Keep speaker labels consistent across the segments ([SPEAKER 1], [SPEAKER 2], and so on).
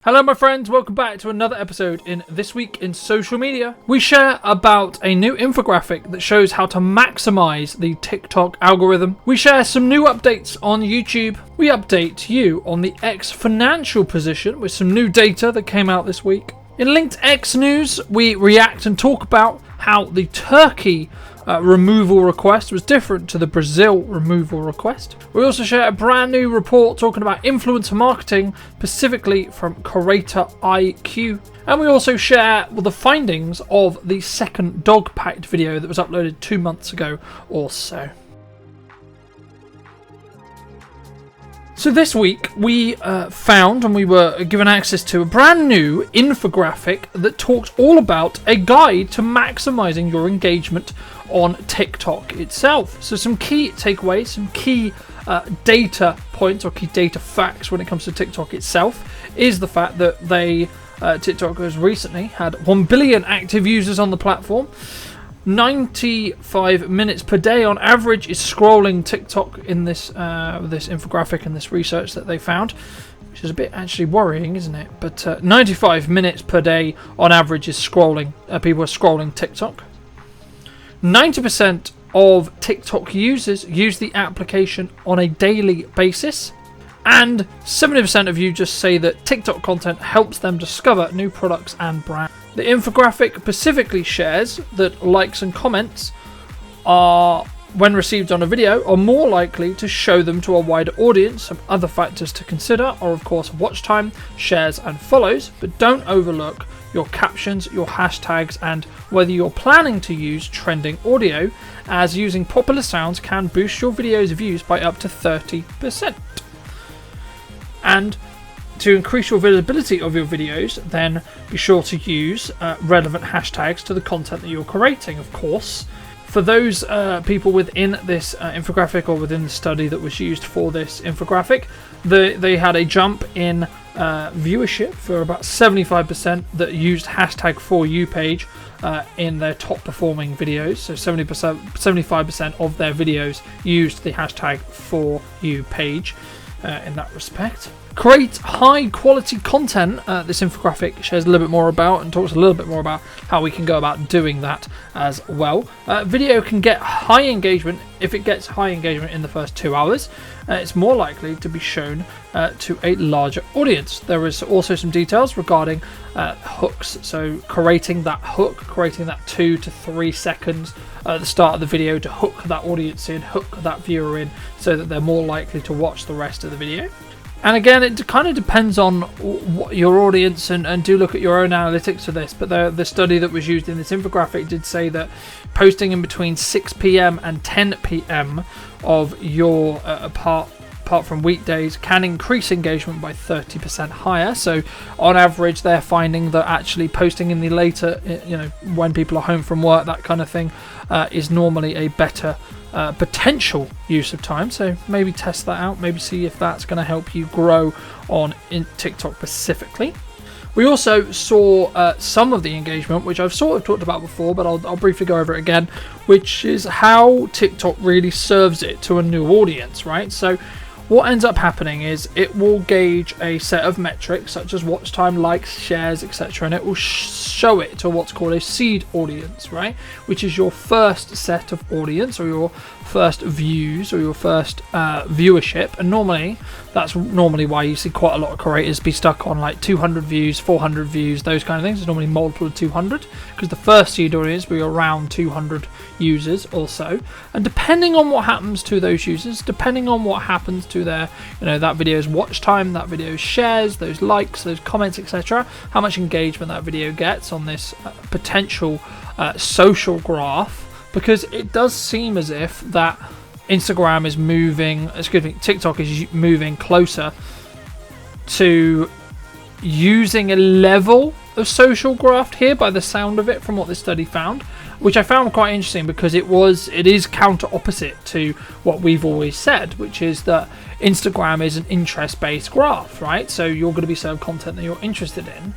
[SPEAKER 1] Hello my friends, welcome back to another episode in This Week in Social Media. We share about a new infographic that shows how to maximize the TikTok algorithm. We share some new updates on YouTube. We update you on the X financial position with some new data that came out this week. In Linked X news, we react and talk about how the Turkey removal request was different to the Brazil removal request. We also share a brand new report talking about influencer marketing, specifically from CreatorIQ. And we also share the findings of the second dog packed video that was uploaded 2 months ago or so. So this week we found and we were given access to a brand new infographic that talks all about a guide to maximizing your engagement on TikTok itself. So some key takeaways, some key data points or key data facts when it comes to TikTok itself is the fact that TikTok has recently had 1 billion active users on the platform. 95 minutes per day on average is scrolling TikTok in this this infographic and this research that they found, which is a bit actually worrying, isn't it? But 95 minutes per day on average is scrolling. People are scrolling TikTok. 90% of TikTok users use the application on a daily basis, and 70% of you just say that TikTok content helps them discover new products and brands. The infographic specifically shares that likes and comments are, when received on a video, are more likely to show them to a wider audience. Some other factors to consider are of course watch time, shares and follows, but don't overlook your captions, your hashtags, and whether you're planning to use trending audio, as using popular sounds can boost your video's views by up to 30%. And to increase your visibility of your videos, then be sure to use relevant hashtags to the content that you're creating, of course. For those people within this infographic or within the study that was used for this infographic, they had a jump in viewership for about 75% that used hashtag for you page in their top performing videos. So 75% of their videos used the hashtag for you page in that respect. Create high quality content. This infographic shares a little bit more about and talks a little bit more about how we can go about doing that as well. Video can get high engagement. If it gets high engagement in the first 2 hours, it's more likely to be shown to a larger audience. There is also some details regarding hooks. So creating that hook, creating that 2 to 3 seconds at the start of the video to hook that audience in, hook that viewer in, so that they're more likely to watch the rest of the video. And again, it kind of depends on what your audience, and do look at your own analytics for this. But the study that was used in this infographic did say that posting in between 6 p.m. and 10 p.m. of your apart from weekdays can increase engagement by 30% higher. So on average, they're finding that actually posting in the later, when people are home from work, that kind of thing, is normally a better potential use of time. So maybe test that out, maybe see if that's going to help you grow on in TikTok specifically. We also saw some of the engagement, which I've sort of talked about before, but I'll briefly go over it again, which is how TikTok really serves it to a new audience, right? So what ends up happening is it will gauge a set of metrics such as watch time, likes, shares, etc., and it will show it to what's called a seed audience, right? Which is your first set of audience, or your first views, or your first viewership. And normally that's why you see quite a lot of creators be stuck on like 200 views, 400 views, those kind of things. It's normally multiple of 200, because the first seed audience will be around 200 users or so. And depending on what happens to those users, depending on what happens to their, that video's watch time, that video's shares, those likes, those comments, etc., how much engagement that video gets on this potential social graph. Because it does seem as if that TikTok is moving closer to using a level of social graph here, by the sound of it, from what this study found, which I found quite interesting, because it is counter opposite to what we've always said, which is that Instagram is an interest-based graph, right? So you're going to be served content that you're interested in,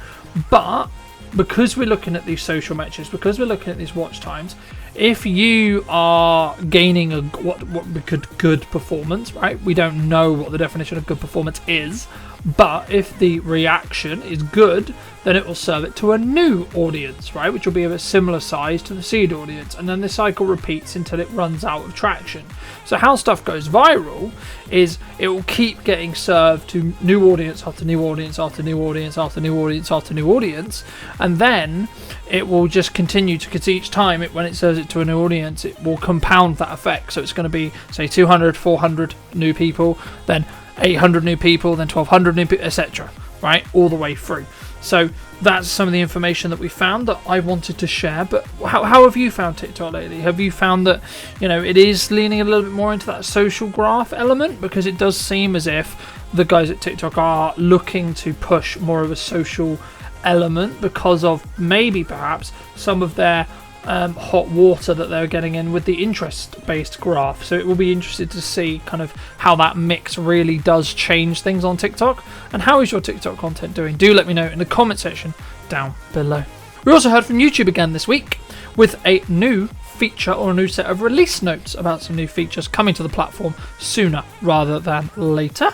[SPEAKER 1] but because we're looking at these social metrics, because we're looking at these watch times, if you are gaining what we could good performance, right? We don't know what the definition of good performance is, But if the reaction is good, then it will serve it to a new audience, right, which will be of a similar size to the seed audience, and then the cycle repeats until it runs out of traction. So how stuff goes viral is it will keep getting served to new audience after new audience after new audience after new audience after new audience, and then it will just continue to, because each time when it serves it to a new audience, it will compound that effect. So it's going to be, say, 200, 400 new people, then 800 new people, then 1200 new people, etc., right, all the way through. So that's some of the information that we found that I wanted to share. But how have you found TikTok lately? Have you found that, you know, it is leaning a little bit more into that social graph element? Because it does seem as if the guys at TikTok are looking to push more of a social element because of maybe perhaps some of their hot water that they're getting in with the interest-based graph. So it will be interesting to see kind of how that mix really does change things on TikTok. And how is your TikTok content doing? Do let me know in the comment section down below. We also heard from YouTube again this week with a new feature or a new set of release notes about some new features coming to the platform sooner rather than later.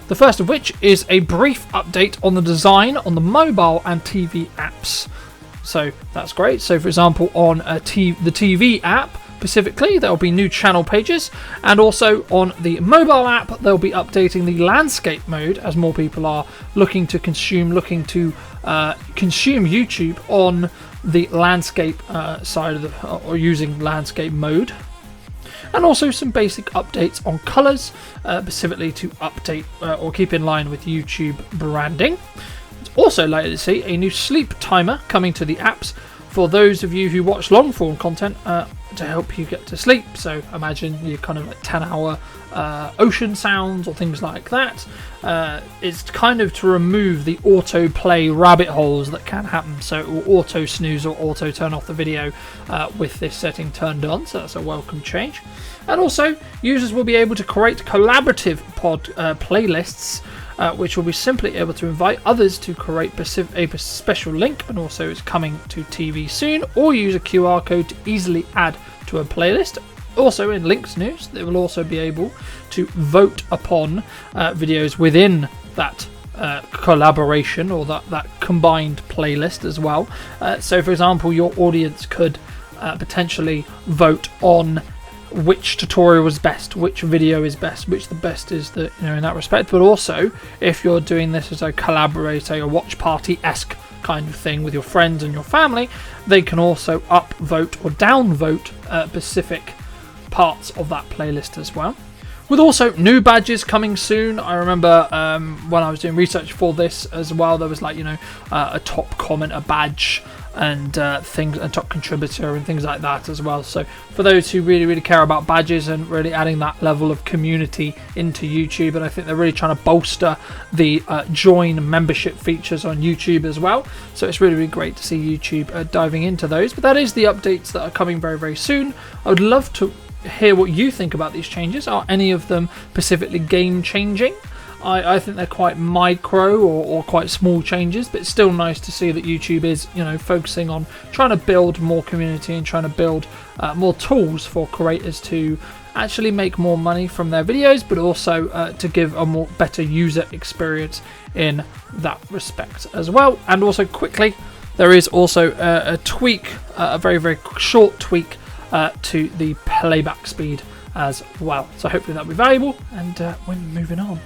[SPEAKER 1] The first of which is a brief update on the design on the mobile and TV apps. So that's great. So for example, on the TV app specifically, there will be new channel pages, and also on the mobile app, they'll be updating the landscape mode as more people are looking to consume YouTube on the landscape side of or using landscape mode. And also some basic updates on colours, specifically to update or keep in line with YouTube branding. Also likely to see a new sleep timer coming to the apps for those of you who watch long form content to help you get to sleep. So imagine you kind of like 10-hour ocean sounds or things like that. It's kind of to remove the autoplay rabbit holes that can happen. So it will auto snooze or auto turn off the video with this setting turned on. So that's a welcome change. And also users will be able to create collaborative playlists, which will be simply able to invite others to create a special link, and also it's coming to TV soon, or use a QR code to easily add to a playlist. Also in links news, they will also be able to vote upon videos within that collaboration or that combined playlist as well. So for example, your audience could potentially vote on which tutorial is best, which video is best, which the best is in that respect. But also, if you're doing this as a collaborator, a watch party-esque kind of thing with your friends and your family, they can also upvote or downvote specific parts of that playlist as well. With also new badges coming soon. I remember when I was doing research for this as well, there was like a top commenter badge and things, and top contributor and things like that as well. So for those who really care about badges and really adding that level of community into YouTube, and I think they're really trying to bolster the join membership features on YouTube as well. So it's really great to see YouTube diving into those. But that is the updates that are coming very soon. I would love to hear what you think about these changes. Are any of them specifically game changing? I think they're quite micro or quite small changes, but it's still nice to see that YouTube is focusing on trying to build more community and trying to build more tools for creators to actually make more money from their videos, but also to give a better user experience in that respect as well. And also quickly, there is also a tweak, a very short tweak to the playback speed as well. So hopefully that'll be valuable, and we're moving on.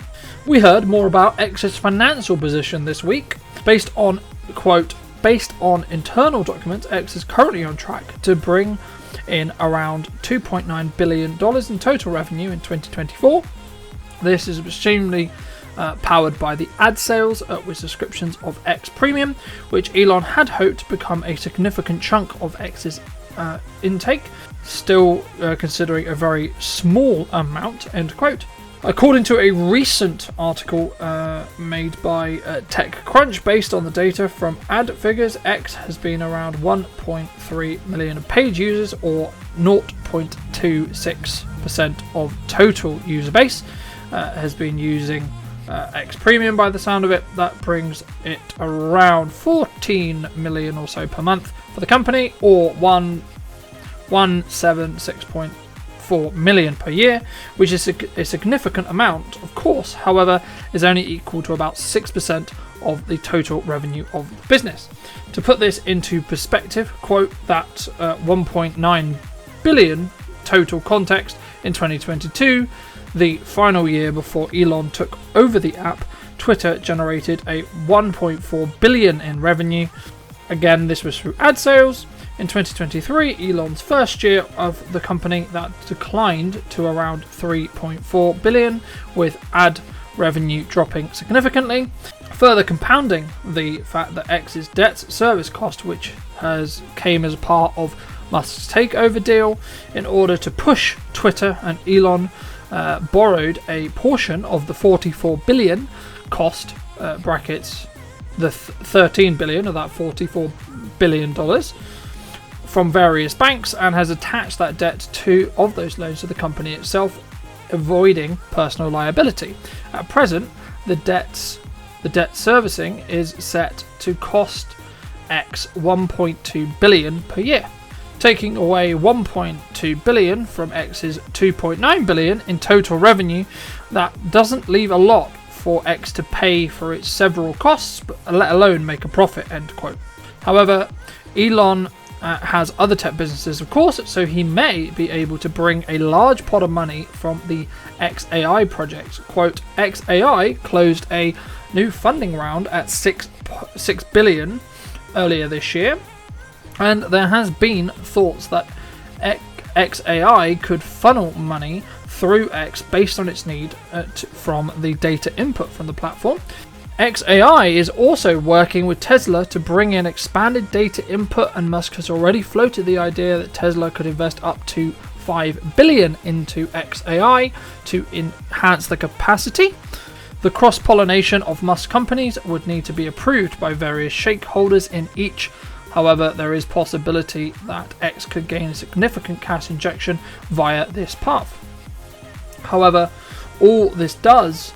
[SPEAKER 1] We heard more about X's financial position this week. Based on internal documents, X is currently on track to bring in around $2.9 billion in total revenue in 2024. This is extremely powered by the ad sales with subscriptions of X Premium, which Elon had hoped to become a significant chunk of X's intake, still considering a very small amount, end quote. According to a recent article made by TechCrunch, based on the data from ad figures, X has been around 1.3 million paid users, or 0.26% of total user base has been using X Premium by the sound of it. That brings it around 14 million or so per month for the company, or 176.4 2.4 million per year, which is a significant amount, of course. However, is only equal to about 6% of the total revenue of the business. To put this into perspective, quote, that 1.9 billion total context in 2022, the final year before Elon took over the app, Twitter generated a 1.4 billion in revenue. Again, this was through ad sales. In 2023, Elon's first year of the company, that declined to around 3.4 billion, with ad revenue dropping significantly, further compounding the fact that X's debt service cost, which came as part of Musk's takeover deal. In order to push Twitter, and Elon borrowed a portion of the 44 billion cost brackets, the 13 billion of that $44 billion from various banks, and has attached that debt of those loans to the company itself, avoiding personal liability. At present, the debt servicing is set to cost X 1.2 billion per year. Taking away 1.2 billion from X's 2.9 billion in total revenue, that doesn't leave a lot for X to pay for its several costs, but let alone make a profit, end quote. However, Elon has other tech businesses, of course, so he may be able to bring a large pot of money from the XAI project. Quote, XAI closed a new funding round at 6 billion earlier this year, and there has been thoughts that XAI could funnel money through X based on its need from the data input from the platform. XAI is also working with Tesla to bring in expanded data input, and Musk has already floated the idea that Tesla could invest up to 5 billion into XAI to enhance the capacity. The cross-pollination of Musk companies would need to be approved by various stakeholders in each. However, there is possibility that X could gain a significant cash injection via this path. However, all this does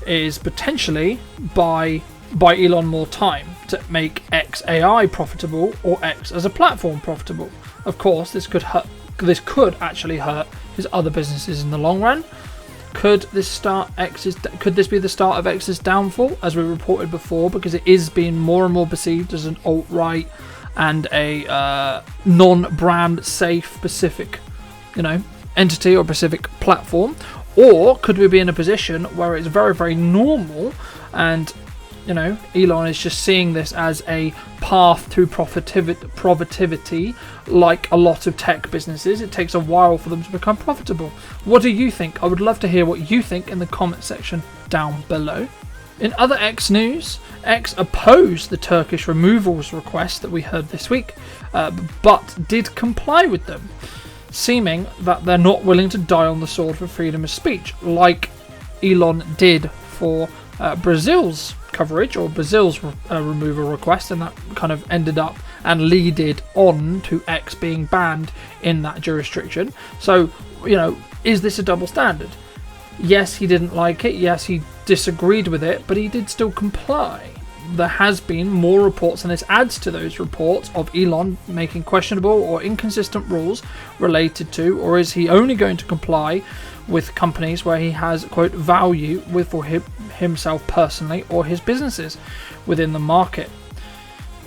[SPEAKER 1] is potentially buy Elon more time to make XAI profitable, or X as a platform profitable. Of course, this could actually hurt his other businesses in the long run. Could this be the start of X's downfall, as we reported before, because it is being more and more perceived as an alt-right and a non-brand safe specific, entity or specific platform? Or could we be in a position where it's very, very normal, and Elon is just seeing this as a path to profitability, like a lot of tech businesses? It takes a while for them to become profitable. What do you think? I would love to hear what you think in the comment section down below. In other X news, X opposed the Turkish removals request that we heard this week, but did comply with them, seeming that they're not willing to die on the sword for freedom of speech, like Elon did for Brazil's coverage, or Brazil's removal request, and that kind of ended up and leaded on to X being banned in that jurisdiction. So, is this a double standard? Yes, he didn't like it. Yes, he disagreed with it, but he did still comply. There has been more reports, and this adds to those reports, of Elon making questionable or inconsistent rules related to, or is he only going to comply with companies where he has, quote, value for himself personally or his businesses within the market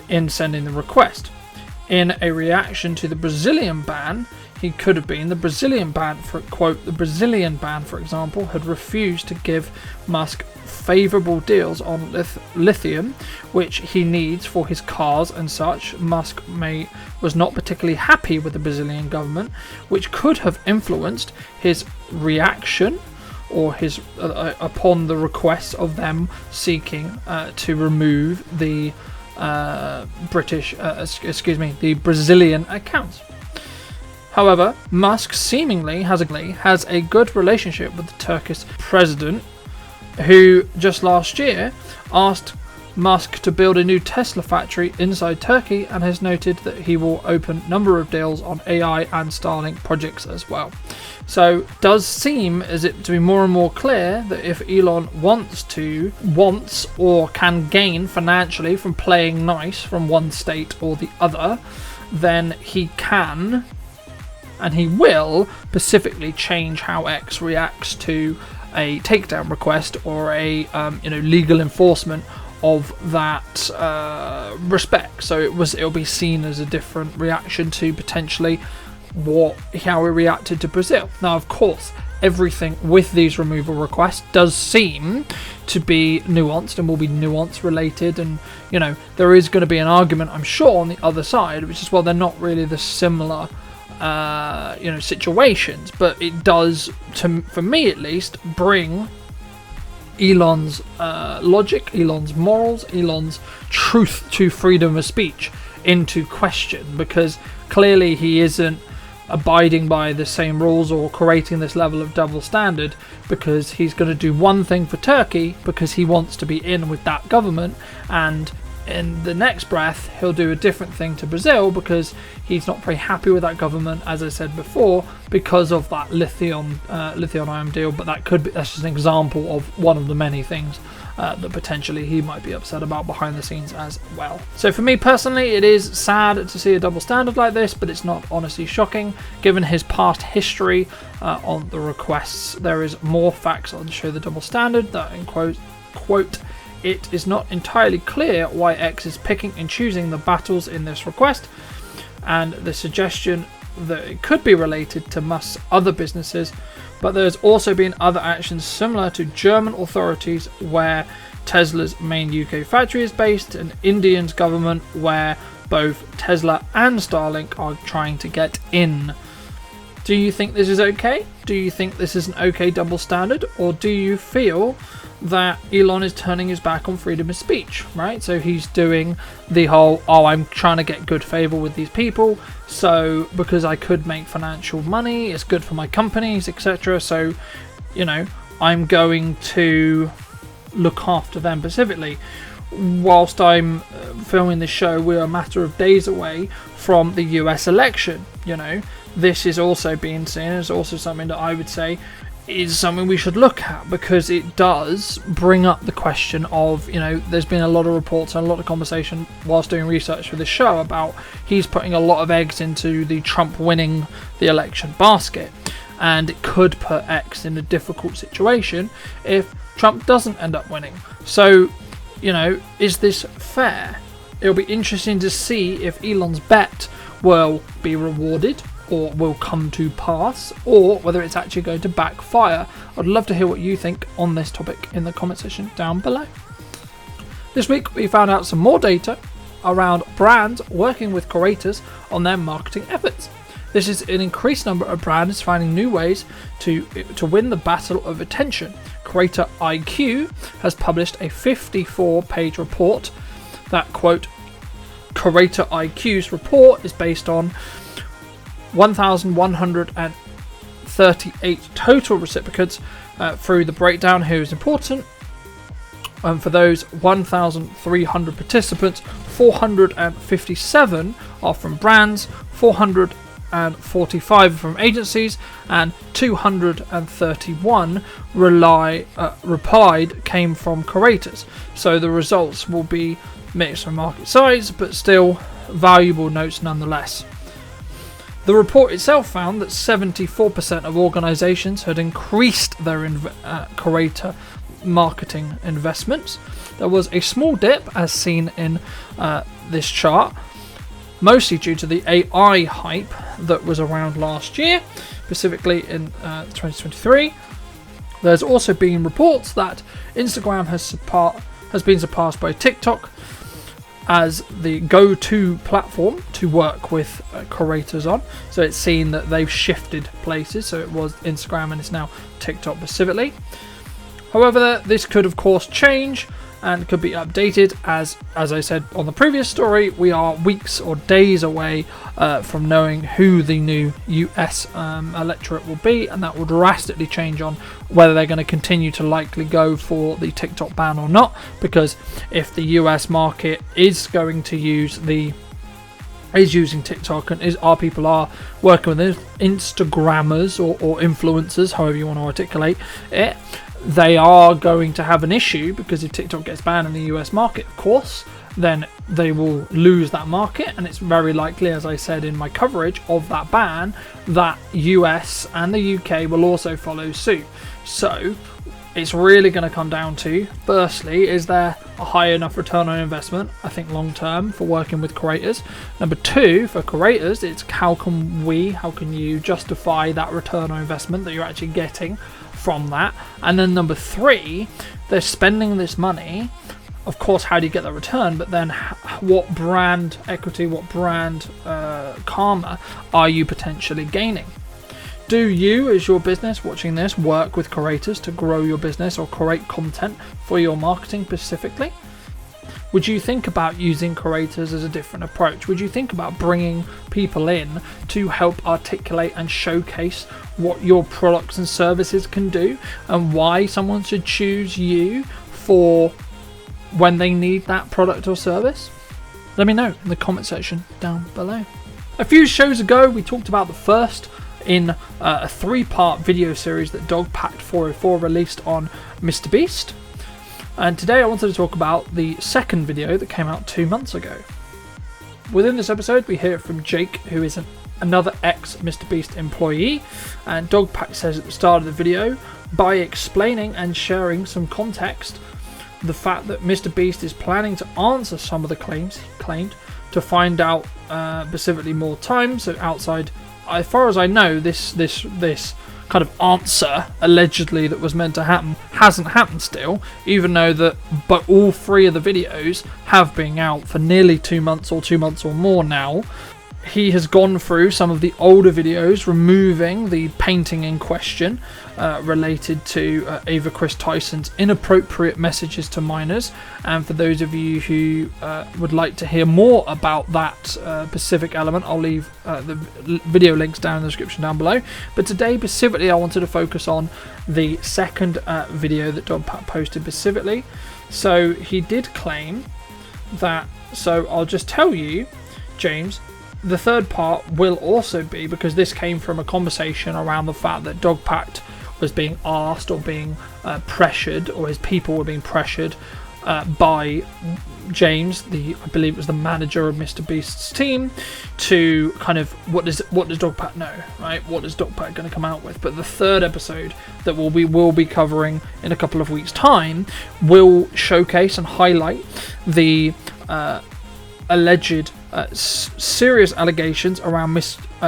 [SPEAKER 1] in sending the request. In a reaction to the Brazilian ban, he could have been the Brazilian ban, for quote, the Brazilian ban, for example, had refused to give Musk favourable deals on lithium, which he needs for his cars and such. Musk was not particularly happy with the Brazilian government, which could have influenced his reaction or his upon the request of them seeking to remove the the Brazilian accounts. However, Musk seemingly has a good relationship with the Turkish president, who just last year asked Musk to build a new Tesla factory inside Turkey, and has noted that he will open a number of deals on AI and Starlink projects as well. So it does seem as it to be more and more clear that if Elon wants or can gain financially from playing nice from one state or the other, then he can and he will specifically change how X reacts to a takedown request or a legal enforcement of that respect. So it'll be seen as a different reaction to potentially how we reacted to Brazil. Now, of course, everything with these removal requests does seem to be nuanced and will be nuance related, and there is going to be an argument, I'm sure, on the other side, which is, well, they're not really the similar situations, but it does, for me at least, bring Elon's logic, Elon's morals, Elon's truth to freedom of speech into question, because clearly he isn't abiding by the same rules or creating this level of double standard, because he's going to do one thing for Turkey because he wants to be in with that government, and in the next breath he'll do a different thing to Brazil because he's not very happy with that government, as I said before, because of that lithium-ion deal. But that's just an example of one of the many things that potentially he might be upset about behind the scenes as well. So for me personally, it is sad to see a double standard like this, but it's not honestly shocking given his past history on the requests. There is more facts on show the double standard that, in quote, it is not entirely clear why X is picking and choosing the battles in this request, and the suggestion that it could be related to Musk's other businesses, but there's also been other actions similar to German authorities where Tesla's main UK factory is based, and Indian's government where both Tesla and Starlink are trying to get in. Do you think this is okay? Do you think this is an okay double standard? Or do you feel that Elon is turning his back on freedom of speech, right? So he's doing the whole, I'm trying to get good favor with these people, so because I could make financial money, it's good for my companies, etc. So, I'm going to look after them specifically. Whilst I'm filming this show, we're a matter of days away from the US election. This is also being seen as also something that I would say is something we should look at, because it does bring up the question of, there's been a lot of reports and a lot of conversation whilst doing research for this show about he's putting a lot of eggs into the Trump winning the election basket, and it could put X in a difficult situation if Trump doesn't end up winning. So, is this fair? It'll be interesting to see if Elon's bet will be rewarded or will come to pass, or whether it's actually going to backfire. I'd love to hear what you think on this topic in the comment section down below. This week we found out some more data around brands working with creators on their marketing efforts. This is an increased number of brands finding new ways to win the battle of attention. CreatorIQ has published a 54-page report that, quote, CreatorIQ's report is based on 1,138 total recipients through the breakdown who is important. For those 1,300 participants, 457 are from brands, 445 from agencies, and 231 replied came from creators. So the results will be mixed from market size, but still valuable notes nonetheless. The report itself found that 74% of organisations had increased their creator marketing investments. There was a small dip, as seen in this chart, mostly due to the AI hype that was around last year, specifically in 2023. There's also been reports that Instagram has been surpassed by TikTok as the go-to platform to work with creators on. So it's seen that they've shifted places, so it was Instagram and it's now TikTok specifically. However, this could of course change and could be updated, as I said on the previous story, we are weeks or days away from knowing who the new US electorate will be, and that will drastically change on whether they're going to continue to likely go for the TikTok ban or not, because if the US market is going to using TikTok, and our people are working with Instagrammers or influencers, however you want to articulate it, they are going to have an issue, because if TikTok gets banned in the US market, of course, then they will lose that market, and it's very likely, as I said in my coverage of that ban, that US and the UK will also follow suit. So it's really going to come down to, firstly, is there a high enough return on investment, I think long term, for working with creators? Number two, for creators, it's how can you justify that return on investment that you're actually getting from that? And then number three, they're spending this money. Of course, how do you get the return? But then what brand equity, what brand karma are you potentially gaining? Do you, as your business watching this, work with creators to grow your business or create content for your marketing specifically? Would you think about using creators as a different approach? Would you think about bringing people in to help articulate and showcase what your products and services can do, and why someone should choose you for when they need that product or service? Let me know in the comment section down below. A few shows ago, we talked about the first in a 3-part video series that Dogpacked404 released on MrBeast. And today I wanted to talk about the second video that came out 2 months ago. Within this episode, we hear from Jake, who is another ex-MrBeast employee, and Dogpack says at the start of the video, by explaining and sharing some context, the fact that MrBeast is planning to answer some of the claims he claimed to find out specifically more time. So outside, as far as I know, this kind of answer allegedly that was meant to happen hasn't happened still, even though but all 3 of the videos have been out for nearly 2 months or 2 months or more now. He has gone through some of the older videos, removing the painting in question related to Ava Chris Tyson's inappropriate messages to minors. And for those of you who would like to hear more about that specific element, I'll leave the video links down in the description down below. But today, specifically, I wanted to focus on the second video that Dogpack posted specifically. So he did claim that, so I'll just tell you, James, the third part will also be, because this came from a conversation around the fact that Dogpacked was being asked or being pressured, or his people were being pressured by James, I believe it was the manager of MrBeast's team, to kind of what does Dogpack know, right? What is Dogpack going to come out with? But the third episode that we will be covering in a couple of weeks' time will showcase and highlight the alleged serious allegations around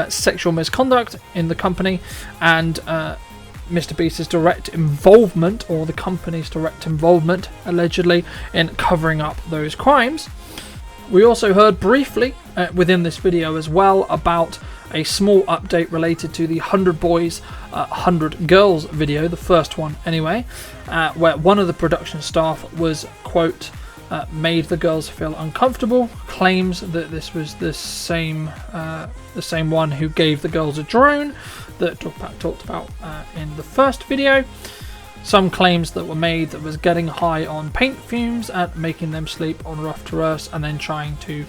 [SPEAKER 1] sexual misconduct in the company, and MrBeast's direct involvement, or the company's direct involvement, allegedly, in covering up those crimes. We also heard briefly within this video as well about a small update related to the 100 Boys, 100 Girls video, the first one anyway, where one of the production staff was, quote, made the girls feel uncomfortable, claims that this was the same one who gave the girls a drone that Dogpack talked about in the first video. Some claims that were made that was getting high on paint fumes and making them sleep on rough terrace, and then trying to,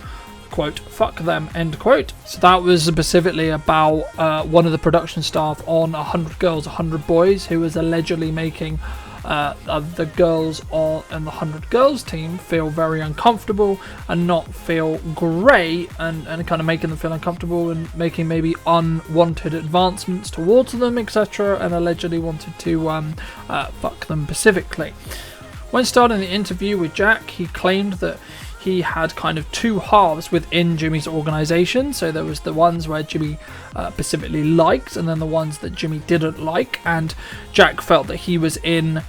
[SPEAKER 1] quote, fuck them, end quote. So that was specifically about one of the production staff on 100 Girls, 100 Boys, who was allegedly making the girls and the 100 Girls team feel very uncomfortable and not feel great, and kind of making them feel uncomfortable and making maybe unwanted advancements towards them, etc., and allegedly wanted to fuck them specifically. When starting the interview with Jack, he claimed that he had kind of 2 halves within Jimmy's organization. So there was the ones where Jimmy specifically liked, and then the ones that Jimmy didn't like, and Jack felt that he was in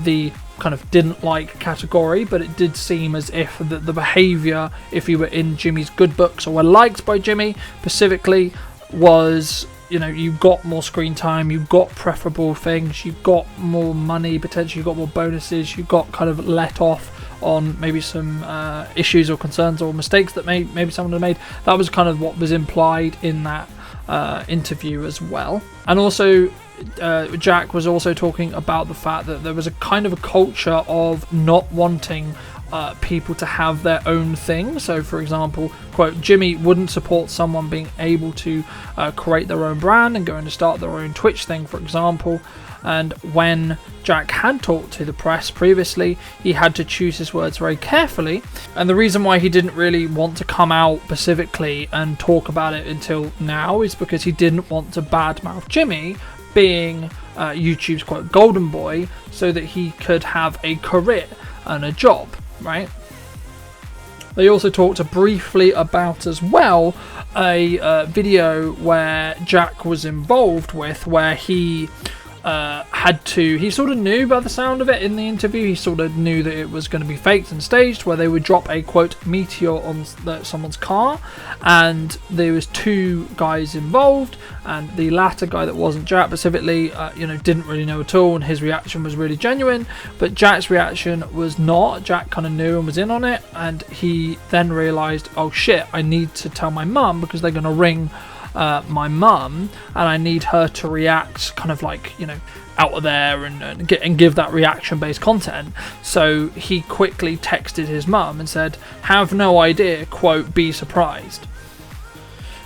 [SPEAKER 1] the kind of didn't like category, but it did seem as if the behavior, if he were in Jimmy's good books or were liked by Jimmy specifically, was, you know, you got more screen time, you got preferable things, you got more money, potentially you got more bonuses, you got kind of let off on maybe some issues or concerns or mistakes that maybe someone had made. That was kind of what was implied in that interview as well. And also Jack was also talking about the fact that there was a kind of a culture of not wanting people to have their own thing. So for example, quote, Jimmy wouldn't support someone being able to create their own brand and going to start their own Twitch thing, for example. And when Jack had talked to the press previously, he had to choose his words very carefully. And the reason why he didn't really want to come out specifically and talk about it until now is because he didn't want to badmouth Jimmy, being YouTube's quote golden boy, so that he could have a career and a job, right? They also talked briefly about as well a video where Jack was involved with, where he he sort of knew by the sound of it in the interview, he sort of knew that it was going to be faked and staged, where they would drop a quote meteor on someone's car, and there was 2 guys involved, and the latter guy that wasn't Jack specifically, didn't really know at all, and his reaction was really genuine, but Jack's reaction was not. Jack kind of knew and was in on it, and he then realised, oh shit, I need to tell my mum, because they're going to ring my mum, and I need her to react kind of like, out of there and give that reaction based content. So he quickly texted his mum and said, have no idea, quote, be surprised.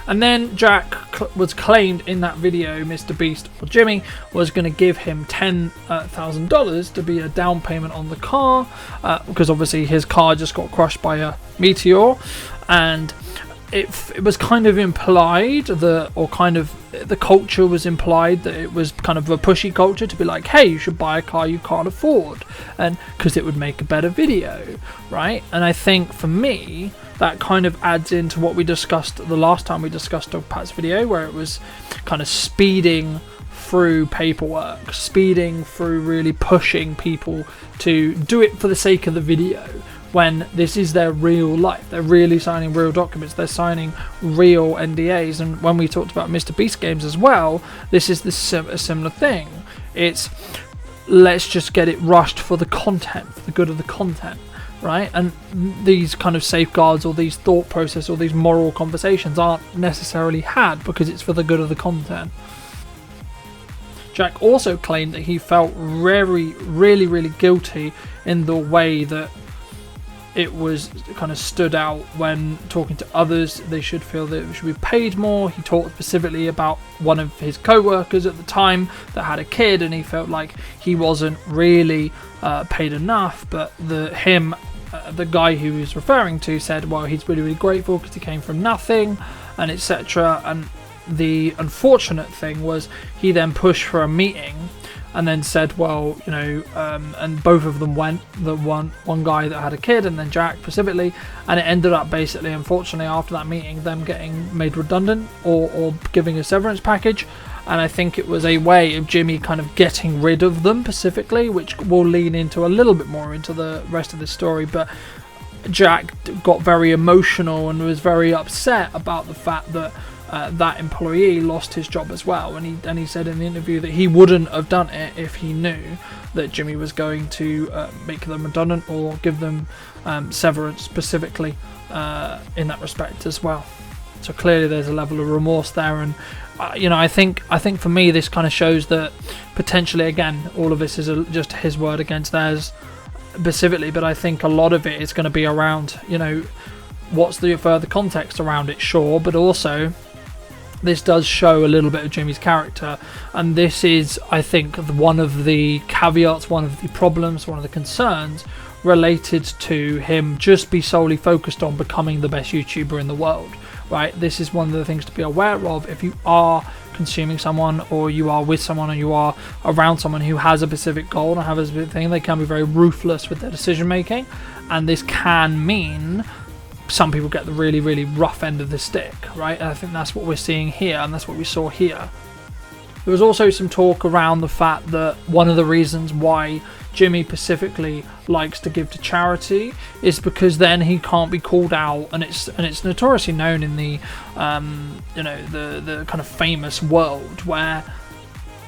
[SPEAKER 1] And then Jack was claimed in that video, Mr. Beast, or Jimmy, was going to give him $10,000 to be a down payment on the car, because obviously his car just got crushed by a meteor, and it was kind of implied the culture was implied that it was kind of a pushy culture to be like, hey, you should buy a car you can't afford, and because it would make a better video, right? And I think for me that kind of adds into what we discussed the last time we discussed Dog Pat's video, where it was kind of speeding through paperwork, speeding through really pushing people to do it for the sake of the video, when this is their real life. They're really signing real documents, they're signing real NDAs. And when we talked about Mr. Beast games as well, this is a similar thing. It's, let's just get it rushed for the content, for the good of the content, right? And these kind of safeguards or these thought process or these moral conversations aren't necessarily had because it's for the good of the content. Jack also claimed that he felt really guilty in the way that it was kind of stood out when talking to others. They should feel that it should be paid more. He talked specifically about one of his co-workers at the time that had a kid, and he felt like he wasn't really paid enough. But the guy who he was referring to said, well, he's really grateful because he came from nothing, and etc. And the unfortunate thing was he then pushed for a meeting and then said, well, and both of them went, the one guy that had a kid and then Jack specifically, and it ended up basically, unfortunately, after that meeting, them getting made redundant or giving a severance package. And I think it was a way of Jimmy kind of getting rid of them specifically, which we'll lean into a little bit more into the rest of the story. But Jack got very emotional and was very upset about the fact that that employee lost his job as well, and he said in the interview that he wouldn't have done it if he knew that Jimmy was going to make them redundant or give them severance specifically in that respect as well. So clearly there's a level of remorse there, and I think for me this kind of shows that potentially, again, all of this is just his word against theirs specifically, but I think a lot of it is going to be around what's the further context around it, sure, but also this does show a little bit of Jimmy's character, and this is, I think, one of the caveats, one of the problems, one of the concerns related to him just be solely focused on becoming the best YouTuber in the world, right? This is one of the things to be aware of. If you are consuming someone, or you are with someone, or you are around someone who has a specific goal and have a specific thing, they can be very ruthless with their decision making, and this can mean some people get the really rough end of the stick, right? And I think that's what we're seeing here, and that's what we saw here. There was also some talk around the fact that one of the reasons why Jimmy specifically likes to give to charity is because then he can't be called out, and it's notoriously known in the the kind of famous world where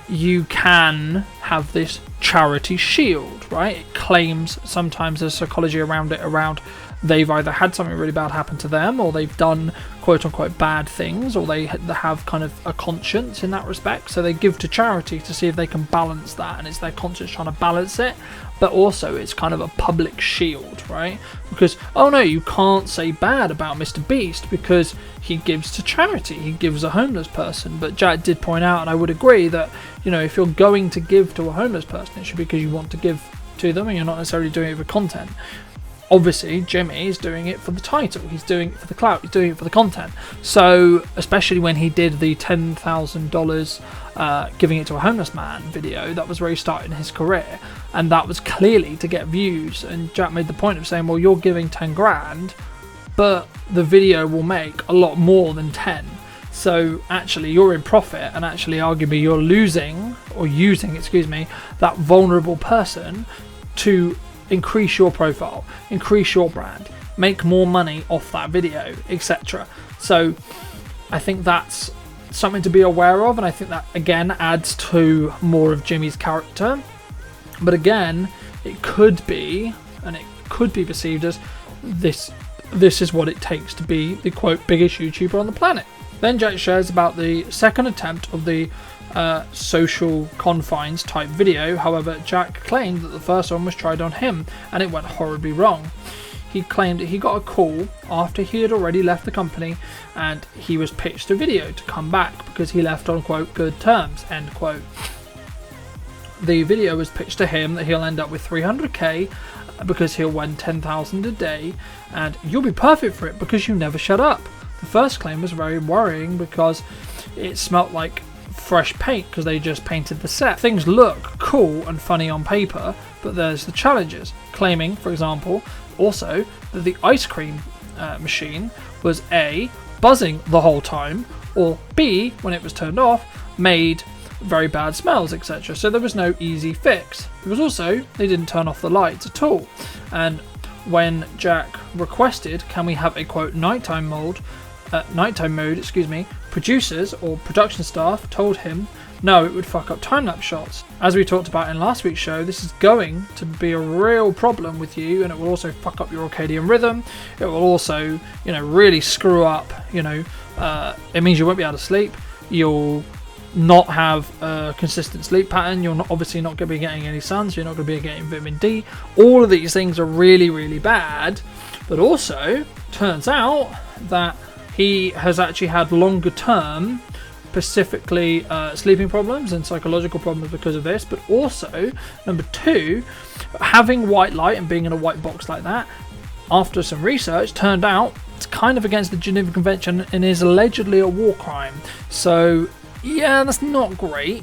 [SPEAKER 1] you can have this charity shield, right? It claims, sometimes there's psychology around it, around they've either had something really bad happen to them, or they've done quote unquote bad things, or they have kind of a conscience in that respect. So they give to charity to see if they can balance that, and it's their conscience trying to balance it. But also it's kind of a public shield, right? Because, oh no, you can't say bad about Mr. Beast because he gives to charity, he gives a homeless person. But Jack did point out, and I would agree, that, you know, if you're going to give to a homeless person, it should be because you want to give to them and you're not necessarily doing it for content. Obviously, Jimmy is doing it for the title, he's doing it for the clout, he's doing it for the content. So, especially when he did the $10,000 giving it to a homeless man video, that was where he started in his career, and that was clearly to get views. And Jack made the point of saying, well, you're giving 10 grand, but the video will make a lot more than 10. So actually you're in profit, and actually arguably you're losing, or using, excuse me, that vulnerable person to increase your profile, increase your brand, make more money off that video, etc. So I think that's something to be aware of, and I think that again adds to more of Jimmy's character. But again, it could be, and it could be perceived as this is what it takes to be the quote biggest YouTuber on the planet. Then Jack shares about the second attempt of the social confines type video. However, Jack claimed that the first one was tried on him and it went horribly wrong. He claimed that he got a call after he had already left the company, and he was pitched a video to come back because he left on quote good terms, end quote. The video was pitched to him that he'll end up with 300k because he'll win 10,000 a day, and you'll be perfect for it because you never shut up. The first claim was very worrying because it smelt like fresh paint because they just painted the set. Things look cool and funny on paper, but there's the challenges. Claiming, for example, also that the ice cream machine was A, buzzing the whole time, or B, when it was turned off, made very bad smells, etc. So there was no easy fix. It was also, they didn't turn off the lights at all. And when Jack requested, can we have a quote nighttime mode, producers or production staff told him no, it would fuck up time-lapse shots. As we talked about in last week's show, this is going to be a real problem with you, and it will also fuck up your circadian rhythm. It will also, you know, really screw up, you know, it means you won't be able to sleep. You'll not have a consistent sleep pattern. You're obviously not going to be getting any sun, so you're not going to be getting vitamin D. All of these things are really, really bad. But also, turns out that he has actually had longer term, specifically sleeping problems and psychological problems because of this. But also, number two, having white light and being in a white box like that, after some research, turned out it's kind of against the Geneva Convention and is allegedly a war crime. So yeah, that's not great.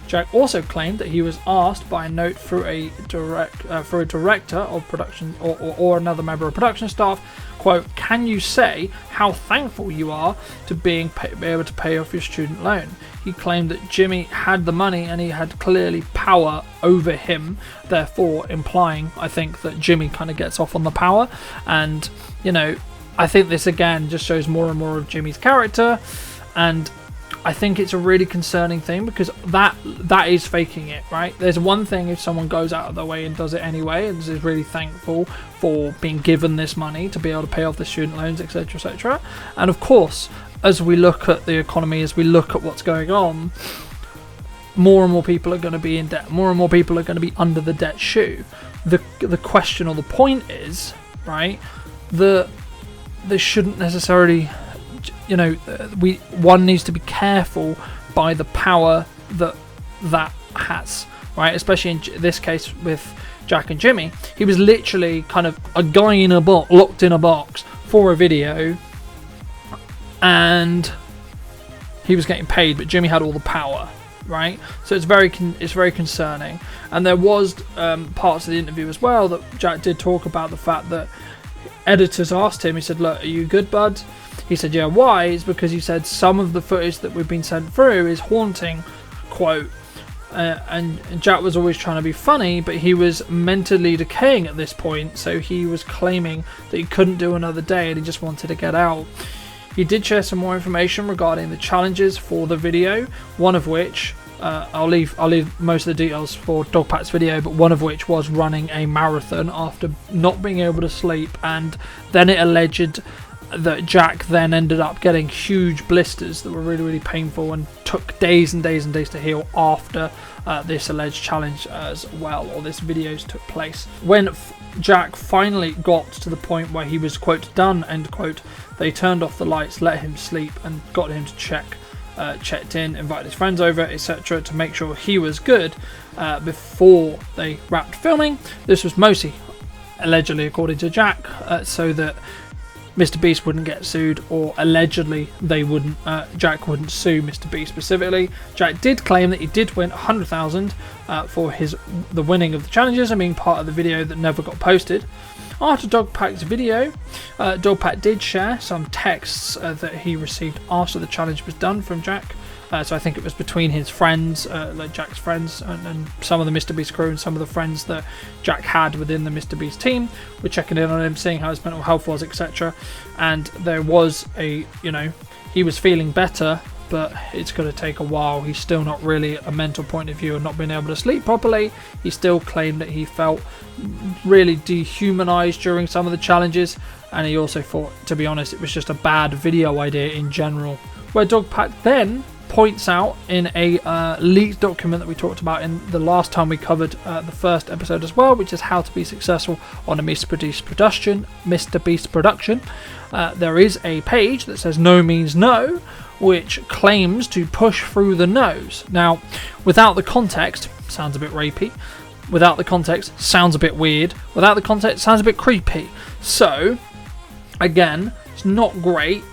[SPEAKER 1] Jack also claimed that he was asked by a note through a director of production or another member of production staff, quote, can you say how thankful you are to be able to pay off your student loan? He claimed that Jimmy had the money and he had clearly power over him, therefore implying, I think, that Jimmy kind of gets off on the power. And, you know, I think this again just shows more and more of Jimmy's character, and I think it's a really concerning thing because that is faking it, right? There's one thing if someone goes out of their way and does it anyway and is really thankful for being given this money to be able to pay off the student loans, etc., etc. And of course, as we look at the economy, as we look at what's going on, more and more people are going to be in debt. More and more people are going to be under the debt shoe. The question or the point is, right, this shouldn't necessarily, you know, one needs to be careful by the power that has, right? Especially in this case with Jack and Jimmy, he was literally kind of a guy in a box, locked in a box for a video, and he was getting paid, but Jimmy had all the power, right? So it's very concerning. And there was parts of the interview as well that Jack did talk about the fact that editors asked him, he said, look, are you good, bud? He said, yeah, why? It's because he said some of the footage that we've been sent through is haunting, quote. And Jack was always trying to be funny, but he was mentally decaying at this point, so he was claiming that he couldn't do another day and he just wanted to get out. He did share some more information regarding the challenges for the video, one of which I'll leave most of the details for Dogpat's video, but one of which was running a marathon after not being able to sleep, and then it alleged that Jack then ended up getting huge blisters that were really, really painful and took days and days and days to heal after this alleged challenge as well, or this videos took place. When Jack finally got to the point where he was, quote, done, end quote, they turned off the lights, let him sleep, and got him to checked in, invited his friends over, etc., to make sure he was good before they wrapped filming. This was mostly, allegedly, according to Jack, so that Mr. Beast wouldn't get sued, or allegedly Jack wouldn't sue Mr. Beast specifically. Jack did claim that he did win 100,000 for the winning of the challenges and being part of the video that never got posted. After Dogpat's video, Dogpat did share some texts that he received after the challenge was done from Jack. So I think it was between his friends, like Jack's friends, and some of the Mr. Beast crew and some of the friends that Jack had within the Mr. Beast team were checking in on him, seeing how his mental health was, etc. And there was he was feeling better, but it's going to take a while. He's still not really a mental point of view and not being able to sleep properly. He still claimed that he felt really dehumanized during some of the challenges, and he also thought, to be honest, it was just a bad video idea in general. Where Dogpat then points out in a leaked document that we talked about in the last time we covered the first episode as well, which is how to be successful on a Mr. Beast production. There is a page that says no means no, which claims to push through the no's. Now, without the context, sounds a bit rapey. Without the context, sounds a bit weird. Without the context, sounds a bit creepy. So, again, it's not great,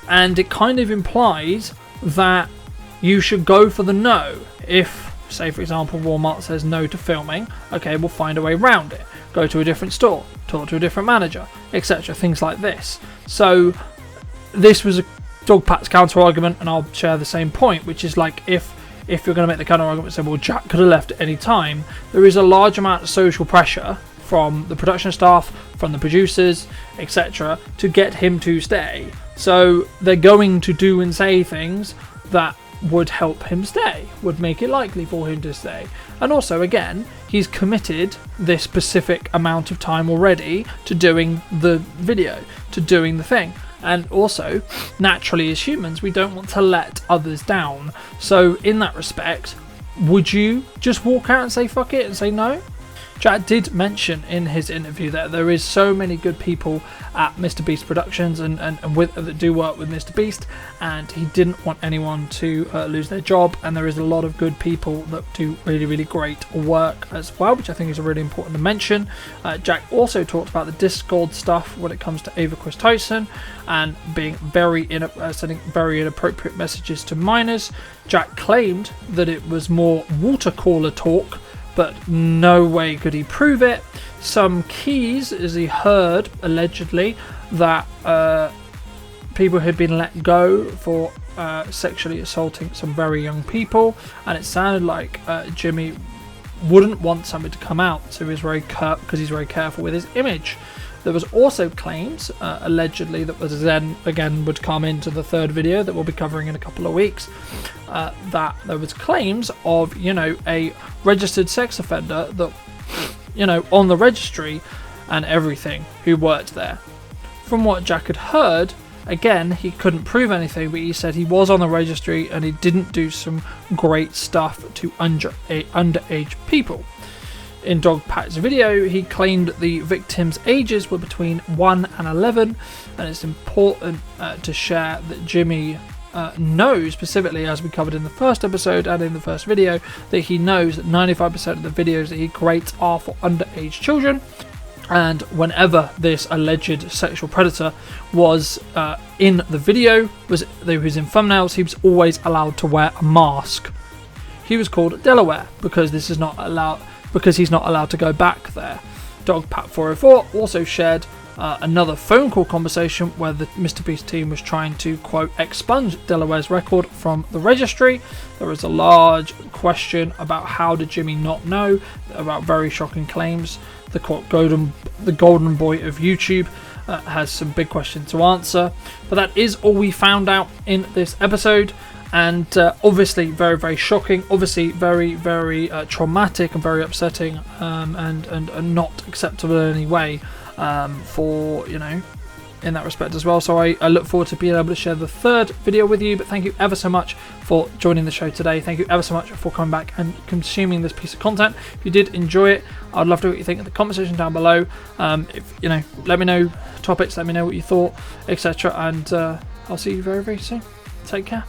[SPEAKER 1] and it kind of implies that you should go for the no. If, say for example, Walmart says no to filming, okay, we'll find a way around it. Go to a different store, talk to a different manager, etc. Things like this. So this was a Dogpat's counter argument, and I'll share the same point, which is like if you're going to make the counter argument and say, well, Jack could have left at any time, there is a large amount of social pressure from the production staff, from the producers, etc., to get him to stay. So they're going to do and say things that would help him stay, would make it likely for him to stay. And also, again, he's committed this specific amount of time already to doing the video, to doing the thing. And also, naturally as humans, we don't want to let others down. So in that respect, would you just walk out and say fuck it and say no? Jack did mention in his interview that there is so many good people at Mr. Beast Productions and that do work with Mr. Beast, and he didn't want anyone to lose their job, and there is a lot of good people that do really, really great work as well, which I think is really important to mention. Jack also talked about the Discord stuff when it comes to Ava Chris Tyson and being sending very inappropriate messages to minors. Jack claimed that it was more water cooler talk, but no way could he prove it. Some keys, as he heard, allegedly, that people had been let go for sexually assaulting some very young people, and it sounded like Jimmy wouldn't want something to come out, so he was because he's very careful with his image. There was also claims, allegedly, that was then again would come into the third video that we'll be covering in a couple of weeks, that there was claims of, a registered sex offender that, on the registry and everything, who worked there. From what Jack had heard, again, he couldn't prove anything, but he said he was on the registry and he didn't do some great stuff to underage people. In Dogpat's video, he claimed the victims' ages were between 1 and 11, and it's important to share that Jimmy knows, specifically as we covered in the first episode and in the first video, that he knows that 95% of the videos that he creates are for underage children, and whenever this alleged sexual predator was in the video, was in thumbnails, he was always allowed to wear a mask. He was called Delaware because he's not allowed to go back there. Dogpat404 also shared another phone call conversation where the Mr. Beast team was trying to, quote, expunge Delaware's record from the registry. There was a large question about how did Jimmy not know about very shocking claims. The, quote, golden boy of YouTube has some big questions to answer. But that is all we found out in this episode. and obviously very, very shocking, obviously very, very traumatic and very upsetting, and not acceptable in any way, for, you know, in that respect as well. So I look forward to being able to share the third video with you. But thank you ever so much for joining the show today. Thank you ever so much for coming back and consuming this piece of content. If you did enjoy it, I'd love to know what you think in the comment section down below. If you know, let me know topics, let me know what you thought, etc. And I'll see you very, very soon. Take care.